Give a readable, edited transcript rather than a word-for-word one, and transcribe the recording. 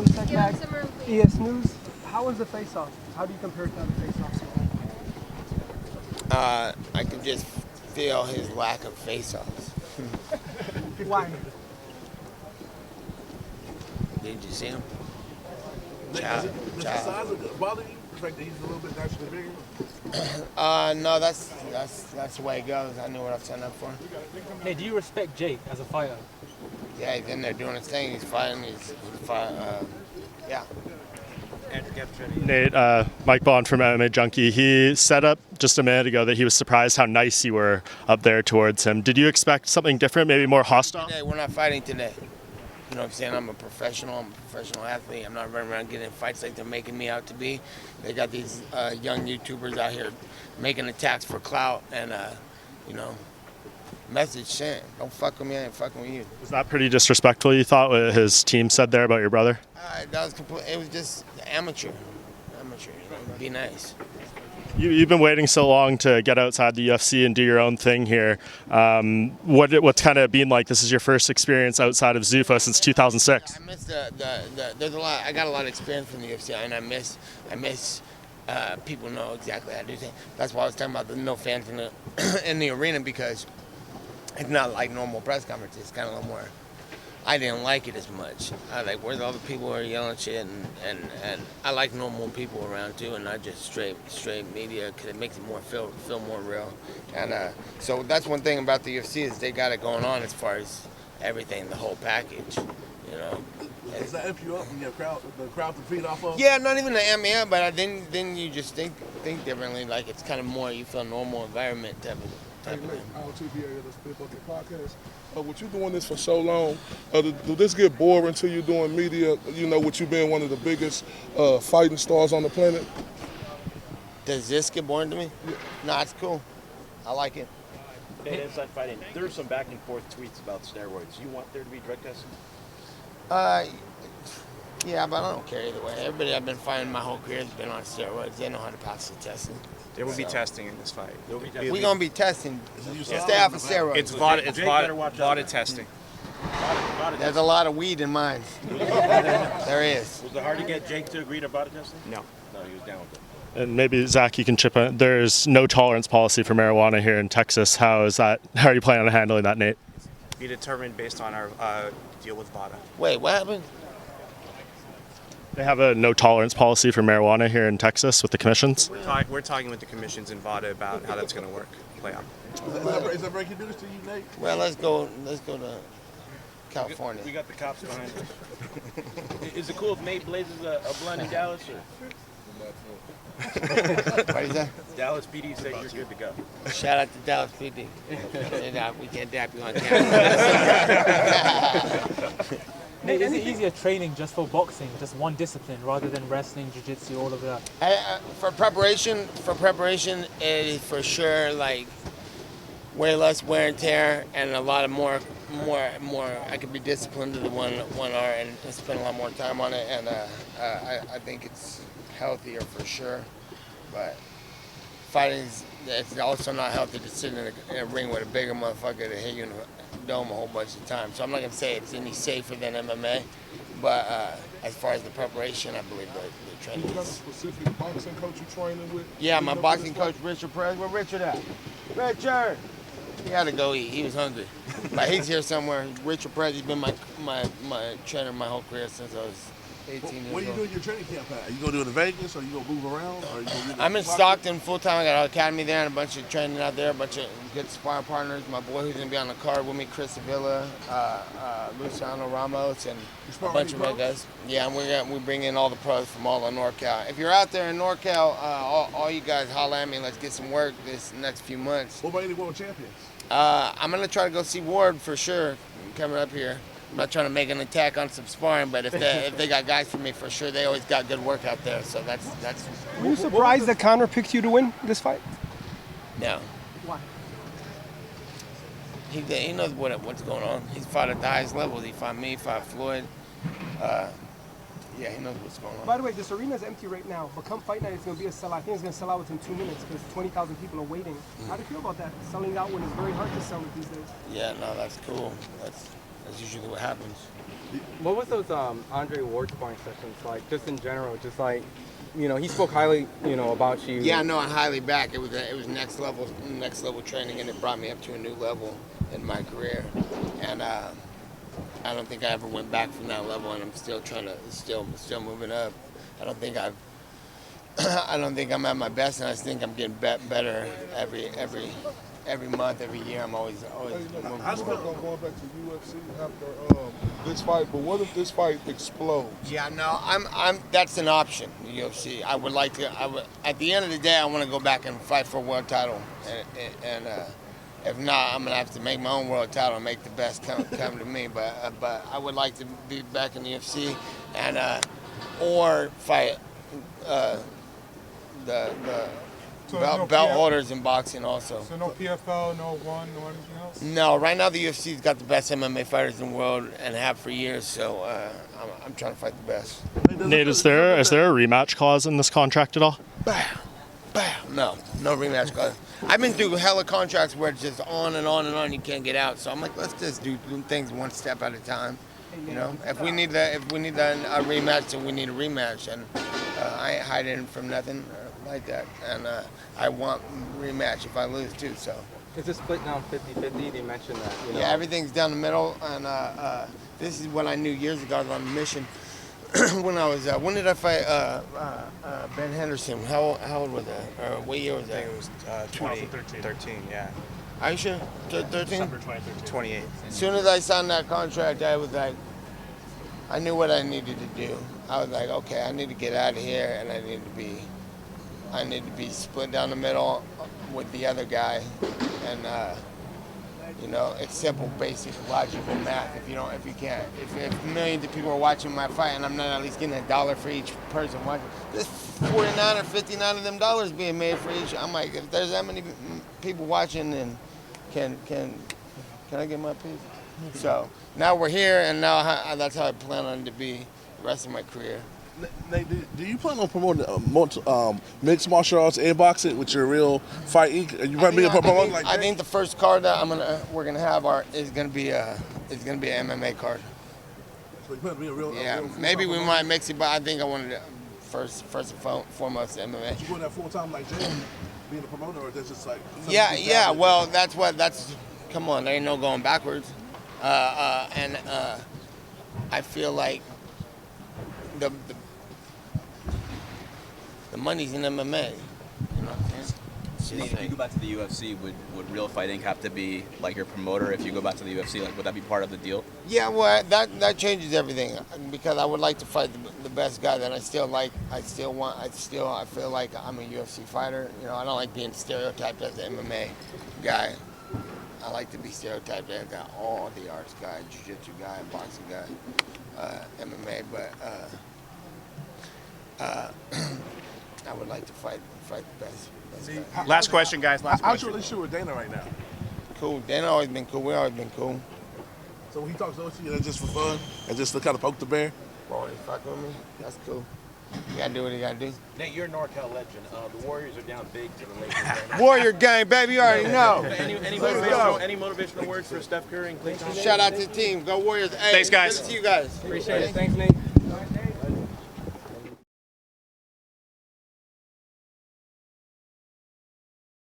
Back, ES News. How was the face-off? How do you compare it to other face-offs? I can just feel his lack of face-offs. Why? Did you see him? Does the size bother you? The fact that he's a little bit naturally bigger? No, that's the way it goes. I knew what I've signed up for. Hey, do you respect Jake as a fighter? Yeah, he's in there doing his thing. He's fighting. He's fighting. Yeah. Nate, Mike Bond from MMA Junkie. He said up just a minute ago that he was surprised how nice you were up there towards him. Did you expect something different, maybe more hostile? Today, we're not fighting today. You know what I'm saying? I'm a professional athlete. I'm not running around getting in fights like they're making me out to be. They got these young YouTubers out here making attacks for clout and, message sent. Don't fuck with me, I ain't fucking with you. Was that pretty disrespectful, you thought, what his team said there about your brother? That was complete. It was just amateur. Be nice. You've been waiting so long to get outside the UFC and do your own thing here. What's kind of been like? This is your first experience outside of Zuffa since 2006. I miss there's a lot. I got a lot of experience from the UFC, and I miss people know exactly how to do things. That's why I was talking about the no fans in the arena, because it's not like normal press conferences. It's kind of a little more. I didn't like it as much. I like where's all the people who are yelling shit, and I like normal people around too, and not just straight media, because it makes it more feel more real. And so that's one thing about the UFC is they got it going on as far as everything, the whole package, you know. Does that amp you up when you have the crowd to feed off of? Yeah, not even the amp me up, but then you just think differently. Like it's kind of more you feel normal environment type of thing. With you doing this for so long, do this get boring to you doing media, with you being one of the biggest fighting stars on the planet? Does this get boring to me? Yeah. Nah, it's cool. I like it. Hey, inside fighting, there's some back and forth tweets about steroids. You want there to be drug testing? Yeah, but I don't care either way. Everybody I've been fighting my whole career has been on steroids. They know how to pass the testing. There will be testing in this fight. We're going to be testing. Stay off of steroids. It's VADA testing. There's a lot of weed in mine. There is. Was it hard to get Jake to agree to VADA testing? No. No, he was down with it. And maybe, Zach, you can chip in. There's no tolerance policy for marijuana here in Texas. How are you planning on handling that, Nate? Be determined based on our deal with VADA. Wait, what happened? They have a no tolerance policy for marijuana here in Texas with the commissions. We're talking with the commissions in VADA about how that's going to play out. Is that breaking news to you, Nate? Well, let's go to California. We got the cops behind us. Is it cool if Nate blazes a blunt in Dallas? Or? What is that? Dallas PD said you're good to go. Shout out to Dallas PD. We can't dap you on camera. Nate, is it easier training just for boxing, just one discipline, rather than wrestling, jiu-jitsu, all of that? For preparation, it is for sure like way less wear and tear, and a lot of more. I could be disciplined to the one hour and spend a lot more time on it, and I think it's healthier for sure. But fighting, it's also not healthy to sit in a ring with a bigger motherfucker to hit you in the dome a whole bunch of times. So I'm not gonna say it's any safer than MMA, but as far as the preparation, I believe the training Do you have a is. specific boxing coach you're training with? Yeah, my boxing coach, Richard Perez. Where Richard at? Richard! He had to go eat. He was hungry. But he's here somewhere. Richard Perez, he's been my trainer my whole career since I was 18 years old. What are you doing your training camp at? Are you going to do it in Vegas, or are you going to move around? Or are you gonna I'm in Stockton full time. I got an academy there and a bunch of training out there, a bunch of good sparring partners. My boy who's going to be on the card with me, Chris Avila, Luciano Ramos, and a bunch of other guys. Yeah, and we bring in all the pros from all of NorCal. If you're out there in NorCal, all you guys holler at me. Let's get some work this next few months. What about any world champions? I'm going to try to go see Ward for sure coming up here. I'm not trying to make an attack on some sparring, but if they got guys for me, for sure, they always got good work out there. So that's. Were you surprised that Conor picked you to win this fight? No. Why? He knows what's going on. He's fought at the highest level. He fought me, fought Floyd. Yeah, he knows what's going on. By the way, this arena is empty right now, but come fight night, it's going to be a sellout. I think it's going to sell out within 2 minutes because 20,000 people are waiting. How do you feel about that? Selling out when it's very hard to sell it these days. Yeah, no, that's cool. That's usually what happens. What was those Andre Ward sparring sessions like, just in general? Just like, you know, he spoke highly, you know, about you. Yeah, no, I'm highly back. It was next level training, and it brought me up to a new level in my career. And I don't think I ever went back from that level, and I'm still still moving up. I don't think I'm at my best, and I think I'm getting better every month, every year. I'm always moving I spoke forward. on going back to UFC after this fight, but what if this fight explodes? Yeah, no, that's an option. The UFC. I would like to. At the end of the day, I want to go back and fight for a world title, and if not, I'm gonna have to make my own world title and make the best come to me. But I would like to be back in the UFC and or fight the So belt no holders in boxing also. So no PFL, no one, no anything else? No, right now the UFC's got the best MMA fighters in the world and have for years. So I'm trying to fight the best. Nate, is there a rematch clause in this contract at all? No rematch clause. I've been through hella contracts where it's just on and on and on. You can't get out. So I'm like, let's just do things one step at a time. You know, if we need a rematch, then we need a rematch, and I ain't hiding from nothing like that. And I want rematch if I lose too. So. Is it split down 50-50? They mentioned that. You know? Yeah, everything's down the middle, and this is what I knew years ago. I was on a mission. When did I fight Ben Henderson? How old was that? Or what year was that? I think it was 2013, yeah. Are you sure? 13? December 2013. 28. As soon as I signed that contract, I was like, I knew what I needed to do. I was like, okay, I need to get out of here, and I need to be split down the middle with the other guy, and you know, it's simple, basic, logical math. If millions of people are watching my fight, and I'm not at least getting $1 for each person watching, there's 49 or 59 of them dollars being made for each. I'm like, if there's that many people watching, then can I get my piece? So now we're here, and now that's how I plan on it to be the rest of my career. Nate, do you plan on promoting mixed martial arts and boxing with your real fight? You might be a promoter like that? I think the first card that we're gonna have is gonna be an MMA card. So you plan to be a real Maybe we might mix it, but I think I wanted to first and foremost MMA. You going that full time like Jay, being a promoter, or that's just like Well, that's come on, there ain't no going backwards, and I feel like the money's in MMA. You know what I'm saying? If you go back to the UFC, would real fighting have to be like your promoter? If you go back to the UFC, like would that be part of the deal? Yeah, well, that changes everything because I would like to fight the best guy that I feel like I'm a UFC fighter. You know, I don't like being stereotyped as an MMA guy. I like to be stereotyped as all the arts guy, jiu-jitsu guy, boxing guy, MMA, but I would like to fight the best guy. Last question, guys. How's your relationship with Dana right now? Cool. Dana always been cool. We always been cool. So when he talks to you, that's just for fun and just to kind of poke the bear? Boy, you fuck with me? That's cool. You gotta do what you gotta do. Nate, you're a NorCal legend. The Warriors are down big to the Lakers right now. Warrior gang, baby, you already know. Any motivational words for Steph Curry and Klay Thompson? Shout out to the team. Go Warriors. Hey, thanks, guys. Good to see you guys. Appreciate it. Thanks, Nate.